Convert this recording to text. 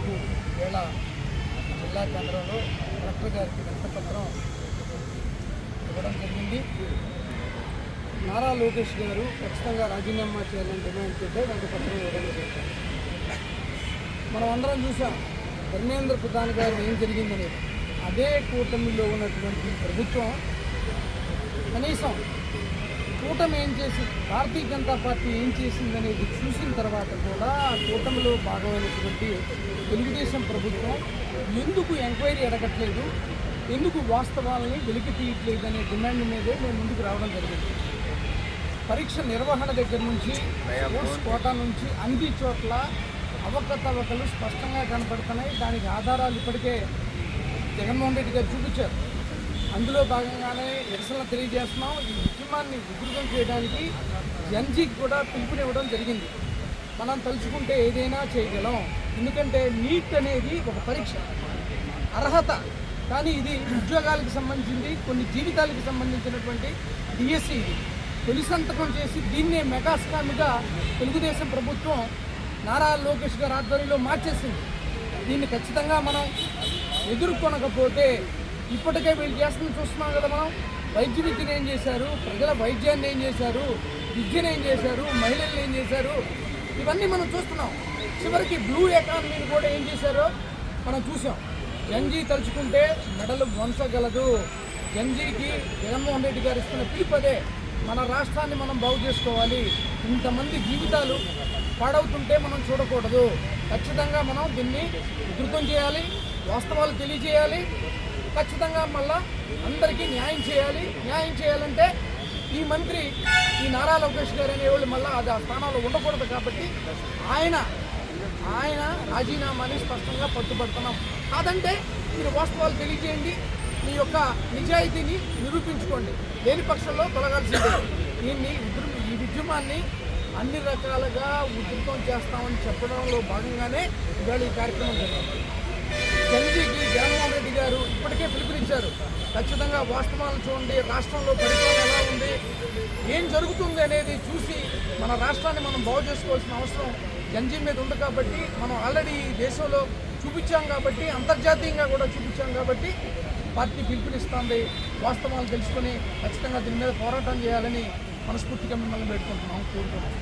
మేరకు వేళ జిల్లా కేంద్రంలో కలెక్టర్ గారికి వినతిపత్రం ఇవ్వడం జరిగింది. నారా లోకేష్ గారు ఖచ్చితంగా రాజీనామా చేయాలని డిమాండ్ చేస్తే వినతిపత్రం ఇవ్వడం జరిగింది. మనం అందరం చూసాం ధర్మేంద్ర ప్రధాన్ గారు ఏం జరిగిందనేది. అదే కూటమిలో ఉన్నటువంటి ప్రభుత్వం కనీసం కూటమి ఏం చేసి భారతీయ జనతా పార్టీ ఏం చేసిందనేది చూసిన తర్వాత కూడా ఆ కూటమిలో భాగమైనటువంటి తెలుగుదేశం ప్రభుత్వం ఎందుకు ఎంక్వైరీ అడగట్లేదు, ఎందుకు వాస్తవాలని వెలికి తీయట్లేదు అనే డిమాండ్ మీదే మేము ముందుకు రావడం జరిగింది. పరీక్ష నిర్వహణ దగ్గర నుంచి స్పోర్ట్స్ కోటా నుంచి అన్ని చోట్ల అవకతవకలు స్పష్టంగా కనపడుతున్నాయి. దానికి ఆధారాలు ఇప్పటికే జగన్మోహన్ రెడ్డి గారు చూపించారు. అందులో భాగంగానే నిరసన తెలియజేస్తున్నాం. ఈ ఉద్యమాన్ని ఉధృతం చేయడానికి ఎన్జీకి కూడా పిలుపునివ్వడం జరిగింది. మనం తలుచుకుంటే ఏదైనా చేయగలం. ఎందుకంటే నీట్ అనేది ఒక పరీక్ష, అర్హత. కానీ ఇది ఉద్యోగాలకు సంబంధించింది, కొన్ని జీవితాలకు సంబంధించినటువంటి డిఎస్సి. ఇది తొలి సంతకం చేసి దీన్నే మెగాస్కామ్గా తెలుగుదేశం ప్రభుత్వం నారా లోకేష్ గారి ఆధ్వర్యంలో మార్చేసింది. దీన్ని ఖచ్చితంగా మనం ఎదుర్కొనకపోతే ఇప్పటికే వీళ్ళు చేస్తున్న చూస్తున్నాం కదా. మనం వైద్య విద్యను ఏం చేశారు, ప్రజల వైద్యాన్ని ఏం చేశారు, విద్యను ఏం చేశారు, మహిళలను ఏం చేశారు, ఇవన్నీ మనం చూస్తున్నాం. చివరికి బ్లూ ఎకానమీని కూడా ఏం చేశారో మనం చూసాం. ఎన్జీ తలుచుకుంటే మెడలు వంచగలదు. ఎన్జీకి జగన్మోహన్ రెడ్డి గారు ఇస్తున్న పిలుపదే. మన రాష్ట్రాన్ని మనం బాగు చేసుకోవాలి. ఇంతమంది జీవితాలు పాడవుతుంటే మనం చూడకూడదు. ఖచ్చితంగా మనం దీన్ని ఉధృతం చేయాలి, వాస్తవాలు తెలియజేయాలి. ఖచ్చితంగా మళ్ళా అందరికీ న్యాయం చేయాలి. న్యాయం చేయాలంటే ఈ మంత్రి ఈ నారా లోకేష్ గారు అనేవాళ్ళు మళ్ళీ అది ఆ స్థానంలో ఉండకూడదు. కాబట్టి ఆయన రాజీనామాని స్పష్టంగా పట్టుబడుతున్నాం. కాదంటే మీరు వాస్తవాలు తెలియజేయండి, మీ యొక్క నిజాయితీని నిరూపించుకోండి. లేని పక్షంలో తొలగాల్సిందే. ఈ ఉద్యమాన్ని అన్ని రకాలుగా ఉధృతం చేస్తామని చెప్పడంలో భాగంగానే ఇవాళ ఈ కార్యక్రమం జరిగింది. ఎన్జీకి జగన్మోహన్ రెడ్డి గారు ఇప్పటికే పిలుపునిచ్చారు. ఖచ్చితంగా వాస్తవాలను చూడండి, రాష్ట్రంలో పరిపాలన ఎలా ఉంది, ఏం జరుగుతుంది అనేది చూసి మన రాష్ట్రాన్ని మనం బాగు చేసుకోవాల్సిన అవసరం ఎన్జీ మీద ఉంది. కాబట్టి మనం ఆల్రెడీ దేశంలో చూపించాం కాబట్టి, అంతర్జాతీయంగా కూడా చూపించాం కాబట్టి పార్టీ పిలుపునిస్తుంది. వాస్తవాలు తెలుసుకొని ఖచ్చితంగా దీని మీద పోరాటం చేయాలని మనస్ఫూర్తిగా మిమ్మల్ని పెట్టుకుంటున్నాం, కోరుకుంటున్నాం.